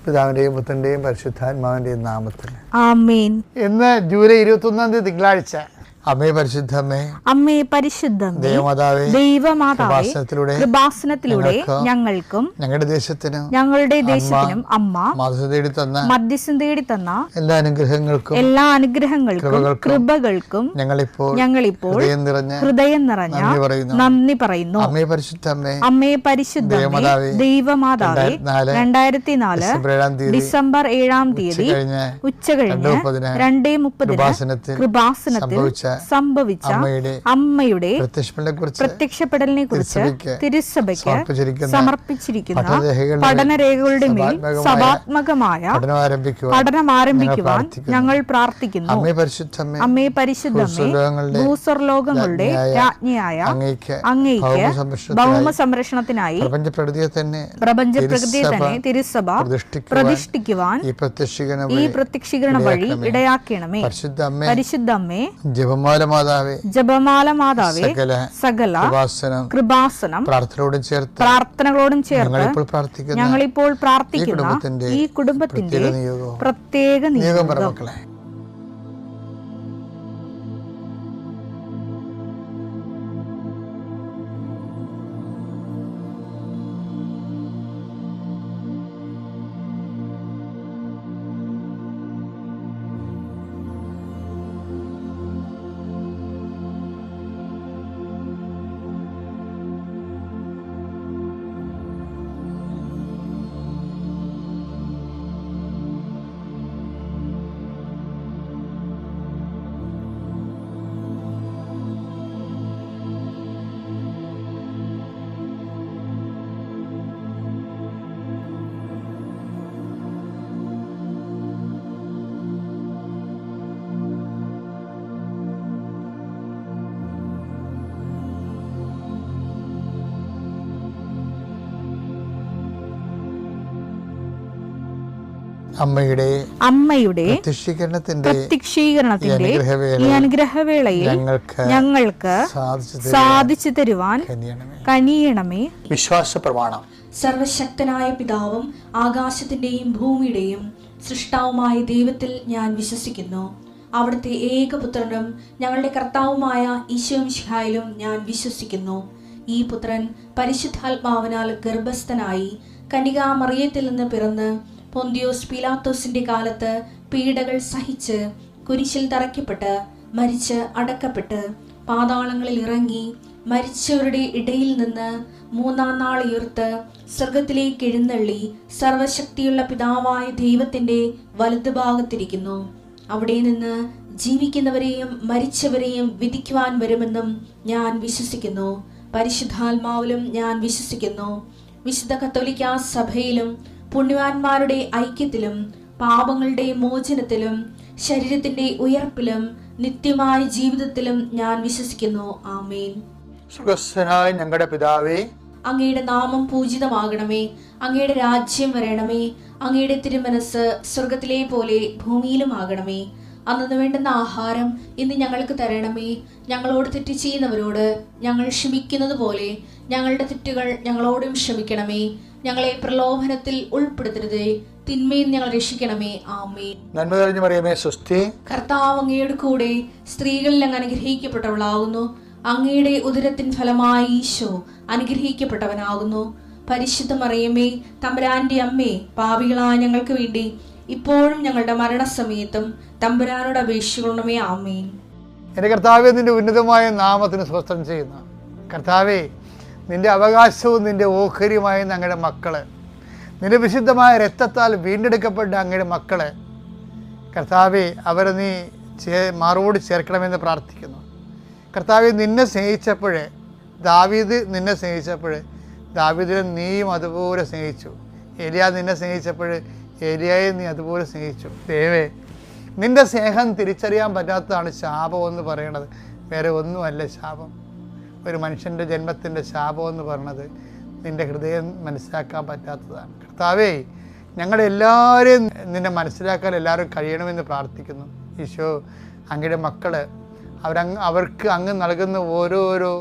പിതാവിൻ്റെയും പുത്രൻ്റെയും പരിശുദ്ധാത്മാവിൻ്റെയും നാമത്തിൽ ആമേൻ. ഇന്ന് ജൂലൈ 21 തിങ്കളാഴ്ച. അമ്മേ പരിശുദ്ധമേ, അമ്മേ പരിശുദ്ധമേ, ദൈവമാതാവേ, ദൈവമാതാവേ, കൃപാസനത്തിലൂടെ ഞങ്ങൾക്കും ഞങ്ങളുടെ ദേശത്തിനും അമ്മ മധ്യസ്ഥം തേടി തന്ന എല്ലാ അനുഗ്രഹങ്ങൾക്കും കൃപകൾക്കും ഞങ്ങളിപ്പോൾ ഹൃദയം നിറഞ്ഞ നന്ദി പറയുന്നു. അമ്മേ പരിശുദ്ധമേ, ദൈവമാതാവേ, 2004 ഡിസംബർ 7-ാം തീയതി ഉച്ചകഴിഞ്ഞ് 2:30 കൃപാസനത്തിൽ സംഭവിച്ച അമ്മയുടെ പ്രത്യക്ഷപ്പെടലിനെ കുറിച്ച് തിരുസഭയ്ക്ക് സമർപ്പിച്ചിരിക്കുന്ന പഠനരേഖകളുടെ മേൽ സഭാത്മകമായ പഠനം ആരംഭിക്കുവാൻ ഞങ്ങൾ പ്രാർത്ഥിക്കുന്നു. അമ്മേ പരിശുദ്ധമേ, ഭൂസ്വർലോകങ്ങളുടെ രാജ്ഞിയായ അങ്ങേയ്ക്ക് ഭൗമ സംരക്ഷണത്തിനായി പ്രപഞ്ചപ്രകൃതിയെ തന്നെ തിരുസഭ പ്രതിഷ്ഠിക്കുവാൻ ഈ പ്രത്യക്ഷീകരണ വഴി ഇടയാക്കണമേ. പരിശുദ്ധമ്മേ, ജപമാല മാതാവേ, സകല കൃപാസനം പ്രാർത്ഥനകളോടും ചേർത്ത് ഞങ്ങളിപ്പോൾ പ്രാർത്ഥിക്കുന്ന ഈ കുടുംബത്തിന്റെ പ്രത്യേക നിയോഗം. അമ്മയുടെ പ്രത്യക്ഷീകരണത്തിന്റെ ഈ അനുഗ്രഹവേളയിൽ ഞങ്ങൾക്ക് സാധിച്ചു തരുവാൻ കനിയണമേ. വിശ്വാസ പ്രമാണം. സർവശക്തനായ പിതാവും ആകാശത്തിന്റെയും ഭൂമിയുടെയും സൃഷ്ടാവുമായ ദൈവത്തിൽ ഞാൻ വിശ്വസിക്കുന്നു. അവിടുത്തെ ഏകപുത്രനും ഞങ്ങളുടെ കർത്താവുമായ ഈശോ മിശിഹായിലും ഞാൻ വിശ്വസിക്കുന്നു. ഈ പുത്രൻ പരിശുദ്ധാത്മാവിനാൽ ഗർഭസ്ഥനായി കന്യകാമറിയത്തിൽ നിന്ന് പിറന്ന് പൊന്തിയോസ് പീലാത്തോസിന്റെ കാലത്ത് പീഡകൾ സഹിച്ച് കുരിശിൽ തറയ്ക്കപ്പെട്ട് മരിച്ച് അടക്കപ്പെട്ട് പാതാളങ്ങളിൽ ഇറങ്ങി മരിച്ചവരുടെ ഇടയിൽ നിന്ന് 3-ാം നാൾ ഉയർത്ത് സ്വർഗത്തിലേക്ക് എഴുന്നള്ളി സർവശക്തിയുള്ള പിതാവായ ദൈവത്തിന്റെ വലതുഭാഗത്തിരിക്കുന്നു. അവിടെ നിന്ന് ജീവിക്കുന്നവരെയും മരിച്ചവരെയും വിധിക്കുവാൻ വരുമെന്നും ഞാൻ വിശ്വസിക്കുന്നു. പരിശുദ്ധാത്മാവിലും ഞാൻ വിശ്വസിക്കുന്നു. വിശുദ്ധ കത്തോലിക്കാ സഭയിലും പുണ്യവാന്മാരുടെ ഐക്യത്തിലും പാപങ്ങളുടെ മോചനത്തിലും ശരീരത്തിന്റെ ഉയർപ്പിലും നിത്യമായ ജീവിതത്തിലും ഞാൻ വിശ്വസിക്കുന്നു. ആമേൻ. സ്വർഗ്ഗസ്ഥനായ ഞങ്ങളുടെ പിതാവേ, അങ്ങയുടെ നാമം പൂജിതമാകണമേ. അങ്ങയുടെ രാജ്യം വരണമേ. അങ്ങയുടെ തിരുമനസ് സ്വർഗത്തിലെ പോലെ ഭൂമിയിലും ആകണമേ. അന്നു വേണ്ടുന്ന ആഹാരം ഇന്ന് ഞങ്ങൾക്ക് തരണമേ. ഞങ്ങളോട് തെറ്റ് ചെയ്യുന്നവരോട് ഞങ്ങൾ ക്ഷമിക്കുന്നത് പോലെ ഞങ്ങളുടെ തെറ്റുകൾ ഞങ്ങളോടും ക്ഷമിക്കണമേ. ഞങ്ങളെ പ്രലോഭനത്തിൽ ഉൾപ്പെടുത്തരുതേ, തിന്മയിൽ ഞങ്ങൾ രക്ഷിക്കണമേ. ആമേൻ. നന്മ നിറഞ്ഞ മറിയമേ, സ്വസ്തി. കർത്താവ് അങ്ങയുടെ കൂടെ സ്ത്രീകളിൽ അങ്ങ് അനുഗ്രഹിക്കപ്പെട്ടവളാകുന്നു. അങ്ങയുടെ ഉദരത്തിൻ ഫലമായി ഈശോ അനുഗ്രഹിക്കപ്പെട്ടവനാകുന്നു. പരിശുദ്ധ മറിയമേ, തമ്പുരാന്റെ അമ്മേ, പാപികളായ ഞങ്ങൾക്ക് വേണ്ടി ഇപ്പോഴും ഞങ്ങളുടെ മരണസമയത്തും തമ്പുരാനോട് അപേക്ഷിക്കണമേ. ആമേൻ. എൻ്റെ കർത്താവേ, നിന്റെ ഉന്നതമായ നാമത്തിന് സ്വസ്ത്രം ചെയ്യുന്നു. കർത്താവേ, നിന്റെ അവകാശവും നിന്റെ ഓഹരിയുമായ അങ്ങയുടെ മക്കള്, നിന്റെ വിശുദ്ധമായ രക്തത്താൽ വീണ്ടെടുക്കപ്പെട്ട അങ്ങയുടെ മക്കള്, കർത്താവേ, അവരെ നീ മാറോട് ചേർക്കണമെന്ന് പ്രാർത്ഥിക്കുന്നു. കർത്താവേ, നിന്നെ സ്നേഹിച്ചപ്പോഴേ ദാവീദ് നിന്നെ സ്നേഹിച്ചപ്പോൾ ദാവീദിനെ നീയും അതുപോലെ സ്നേഹിച്ചു. ഏലിയ നിന്നെ സ്നേഹിച്ചപ്പോൾ ഏലിയായെ നീ അതുപോലെ സ്നേഹിച്ചു. ദൈവമേ, നിന്റെ സ്നേഹം തിരിച്ചറിയാൻ പറ്റാത്തതാണ് ശാപം എന്ന് പറയണത്. വേറെ ഒന്നുമല്ല ശാപം. ഒരു മനുഷ്യൻ്റെ ജന്മത്തിൻ്റെ ശാപം എന്ന് പറയണത് നിൻ്റെ ഹൃദയം മനസ്സിലാക്കാൻ പറ്റാത്തതാണ്. കർത്താവേ, ഞങ്ങളെല്ലാവരെയും നിന്നെ മനസ്സിലാക്കാൻ എല്ലാവരും കഴിയണമെന്ന് പ്രാർത്ഥിക്കുന്നു. ഈശോ, അങ്ങയുടെ മക്കൾ അവർക്ക് അങ്ങ് നൽകുന്ന ഓരോരോ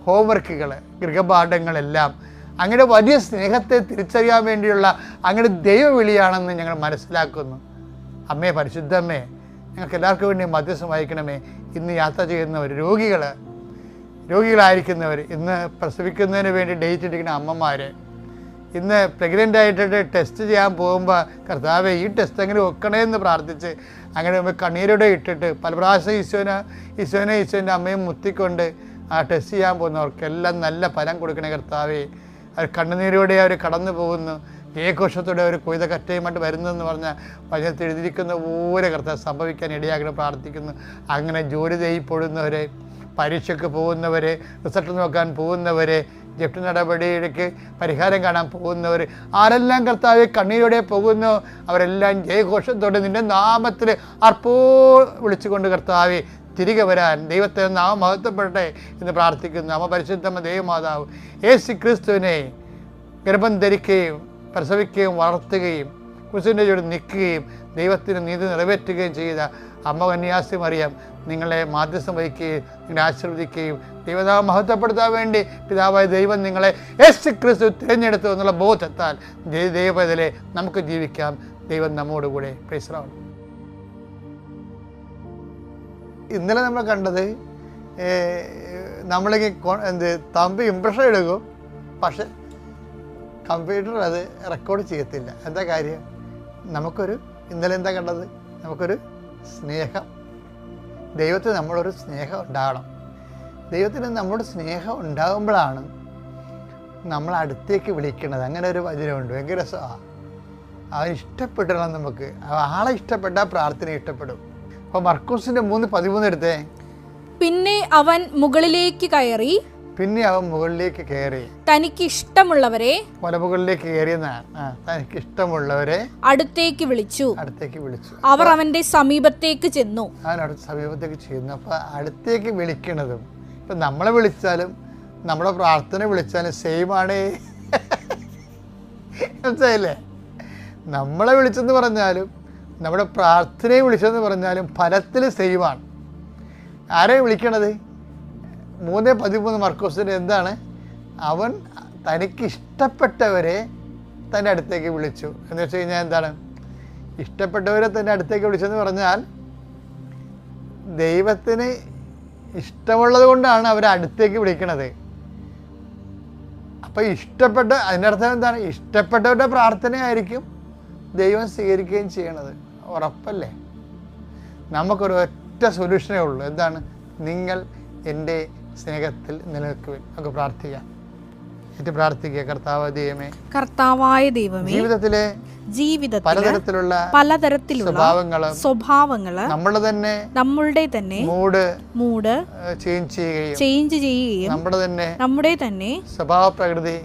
ഹോംവർക്കുകൾ, ഗൃഹപാഠങ്ങളെല്ലാം അങ്ങയുടെ വലിയ സ്നേഹത്തെ തിരിച്ചറിയാൻ വേണ്ടിയുള്ള അങ്ങയുടെ ദൈവവിളിയാണെന്ന് ഞങ്ങൾ മനസ്സിലാക്കുന്നു. അമ്മേ, പരിശുദ്ധമ്മേ, ഞങ്ങൾക്ക് എല്ലാവർക്കും വേണ്ടി മധ്യസ്ഥം വഹിക്കണമേ. ഇന്ന് യാത്ര ചെയ്യുന്നവർ, രോഗികളായിരിക്കുന്നവർ, ഇന്ന് പ്രസവിക്കുന്നതിന് വേണ്ടി ഡേറ്റ് ഇട്ടിരിക്കുന്ന അമ്മമാർ, ഇന്ന് പ്രഗ്നൻ്റ് ആയിട്ടിട്ട് ടെസ്റ്റ് ചെയ്യാൻ പോകുമ്പോൾ കർത്താവേ ഈ ടെസ്റ്റ് എങ്ങനെ വെക്കണമെന്ന് പ്രാർത്ഥിച്ച് അങ്ങനെ കണ്ണീരോടെ ഇട്ടിട്ട് പല പ്രാവശ്യം ഈശോൻ്റെ അമ്മയും മുത്തിക്കൊണ്ട് ആ ടെസ്റ്റ് ചെയ്യാൻ പോകുന്നവർക്കെല്ലാം നല്ല ഫലം കൊടുക്കണേ കർത്താവേ. അവർ കണ്ണുനീരോടെ അവർ കടന്നു പോകുന്നു, ജയഘോഷത്തോടെ അവർ കൊയ്ത കറ്റയുമായിട്ട് വരുന്നതെന്ന് പറഞ്ഞാൽ വചനത്തിൽ എഴുതിയിരിക്കുന്ന പോലെ കർത്താവ് സംഭവിക്കാൻ ഇടയാക്കണം പ്രാർത്ഥിക്കുന്നു. അങ്ങനെ ജോലി ചെയ്യപ്പെടുന്നവരെ, പരീക്ഷയ്ക്ക് പോകുന്നവരെ, റിസൾട്ട് നോക്കാൻ പോകുന്നവരെ, ജപ്തി നടപടിയിലേക്ക് പരിഹാരം കാണാൻ പോകുന്നവർ, ആരെല്ലാം കർത്താവെ കണ്ണീരോടെ പോകുന്നു അവരെല്ലാം ജയഘോഷത്തോടെ നിൻ്റെ നാമത്തിൽ അർപ്പോ വിളിച്ചുകൊണ്ട് കർത്താവെ തിരികെ വരാൻ ദൈവത്തെ നാമം മഹത്വപ്പെടട്ടെ എന്ന് പ്രാർത്ഥിക്കുന്നു. അമ്മ പരിശുദ്ധമ്മ ദൈവമാതാവ് യേശു ക്രിസ്തുവിനെ ഗർഭം ധരിക്കുകയും പ്രസവിക്കുകയും വളർത്തുകയും കുരിശിൻ്റെ ചുവട് നിൽക്കുകയും ദൈവത്തിന് നീതി നിറവേറ്റുകയും ചെയ്ത അമ്മ കന്യാസി മറിയം നിങ്ങളെ മാധ്യസ്ഥം വഹിക്കുകയും നിങ്ങളെ ആശീർവദിക്കുകയും ദൈവനാമം മഹത്വപ്പെടുത്താൻ വേണ്ടി പിതാവായ ദൈവം നിങ്ങളെ യേശു ക്രിസ്തു തിരഞ്ഞെടുത്തു എന്നുള്ള ബോധത്താൽ ദൈവത്തിലെ നമുക്ക് ജീവിക്കാം. ദൈവം നമ്മോടുകൂടെ. Praise the Lord. ഇന്നലെ നമ്മൾ കണ്ടത് നമ്മളിങ്ങനെ തമ്പ് ഇംപ്രഷൻ എടുക്കും, പക്ഷെ കമ്പ്യൂട്ടർ അത് റെക്കോർഡ് ചെയ്യത്തില്ല. എന്താ കാര്യം? ഇന്നലെ എന്താ കണ്ടത്? നമുക്കൊരു സ്നേഹം, ദൈവത്തിന് നമ്മളൊരു സ്നേഹം ഉണ്ടാകണം. ദൈവത്തിന് നമ്മളോട് സ്നേഹം ഉണ്ടാകുമ്പോഴാണ് നമ്മൾ അടുത്തേക്ക് വിളിക്കുന്നത്. അങ്ങനെ ഒരു വചനമുണ്ട്, ഭയങ്കര രസമാണ്. അവൻ ഇഷ്ടപ്പെടണം. നമുക്ക് ആളെ ഇഷ്ടപ്പെട്ടാൽ പ്രാർത്ഥന ഇഷ്ടപ്പെടും. അപ്പോൾ മർക്കോസിൻ്റെ 3:13 എടുത്തേ. പിന്നെ അവൻ മുകളിലേക്ക് കയറി തനിക്ക് ഇഷ്ടമുള്ളവരെ മലമുകളിലേക്ക് കയറിയെന്നാണ്. തനിക്ക് ഇഷ്ടമുള്ളവരെ അടുത്തേക്ക് വിളിച്ചു. അവർ അവന്റെ സമീപത്തേക്ക് ചെന്നു. സമീപത്തേക്ക് ചെന്നു. അപ്പൊ അടുത്തേക്ക് വിളിക്കണതും ഇപ്പൊ നമ്മളെ വിളിച്ചാലും നമ്മുടെ പ്രാർത്ഥന വിളിച്ചാലും സെയിം ആണ്. മനസ്സിലായില്ലേ? നമ്മളെ വിളിച്ചെന്ന് പറഞ്ഞാലും നമ്മുടെ പ്രാർത്ഥനയെ വിളിച്ചെന്ന് പറഞ്ഞാലും ഫലത്തിൽ സെയിമാണ്. ആരെയും വിളിക്കണത്? 3:13 മർക്കോസിന് എന്താണ്? അവൻ തനിക്ക് ഇഷ്ടപ്പെട്ടവരെ തൻ്റെ അടുത്തേക്ക് വിളിച്ചു എന്ന് വെച്ച് കഴിഞ്ഞാൽ എന്താണ്? ഇഷ്ടപ്പെട്ടവരെ തൻ്റെ അടുത്തേക്ക് വിളിച്ചെന്ന് പറഞ്ഞാൽ ദൈവത്തിന് ഇഷ്ടമുള്ളത് കൊണ്ടാണ് അവരെ അടുത്തേക്ക് വിളിക്കണത്. അപ്പം അതിൻ്റെ അർത്ഥം എന്താണ്? ഇഷ്ടപ്പെട്ടവരുടെ പ്രാർത്ഥനയായിരിക്കും ദൈവം സ്വീകരിക്കുകയും ചെയ്യണത്. ഉറപ്പല്ലേ? നമുക്കൊരു ഒറ്റ സൊല്യൂഷനേ ഉള്ളൂ. എന്താണ്? നിങ്ങൾ എൻ്റെ സ്നേഹത്തിൽ നിലനിൽക്കുവിൻ. നമുക്ക് പ്രാർത്ഥിക്കാം. കർത്താവായ ദൈവമേ, ജീവിതത്തിലെ പലതരത്തിലുള്ള സ്വഭാവങ്ങള് നമ്മളുടെ തന്നെ മൂഡ് ചേഞ്ച് ചെയ്യുകയും നമ്മുടെ തന്നെ സ്വഭാവപ്രകൃതി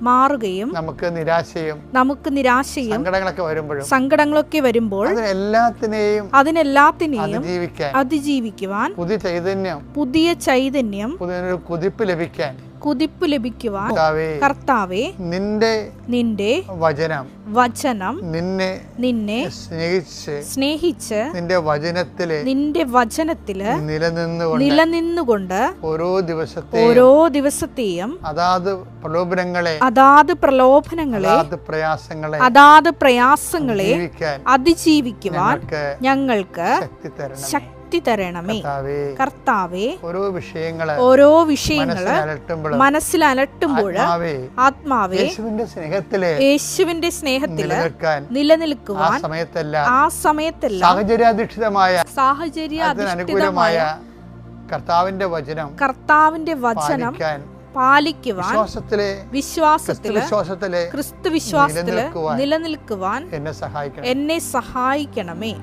മാറുകയും നമുക്ക് നിരാശയും സങ്കടങ്ങളൊക്കെ വരുമ്പോൾ അതിനെല്ലാത്തിനെയും അതിജീവിക്കുവാൻ പുതിയ ചൈതന്യം കുതിപ്പ് ലഭിക്കുവാൻ കർത്താവേ നിന്റെ വചനം നിന്നെ സ്നേഹിച്ച് നിന്റെ വചനത്തില് നിലനിന്നുകൊണ്ട് ഓരോ ദിവസത്തെയും അതാത് പ്രലോഭനങ്ങളെ അതാത് പ്രയാസങ്ങളെ അതിജീവിക്കുവാൻ ഞങ്ങൾക്ക് ശക്തി തരണമേ. കർത്താവേ, ഓരോ വിഷയങ്ങള് മനസ്സിലലട്ടുമ്പോൾ ആത്മാവേ യേശുവിന്റെ സ്നേഹത്തില് നിലനിൽക്കുവാൻ ആ സമയത്തെല്ലാം സാഹചര്യാധിഷ്ഠിതമായ കർത്താവിന്റെ വചനം പാലിക്കുവാൻ വിശ്വാസത്തില് ക്രിസ്തു വിശ്വാസത്തില് നിലനിൽക്കുവാൻ എന്നെ സഹായിക്കണമേ.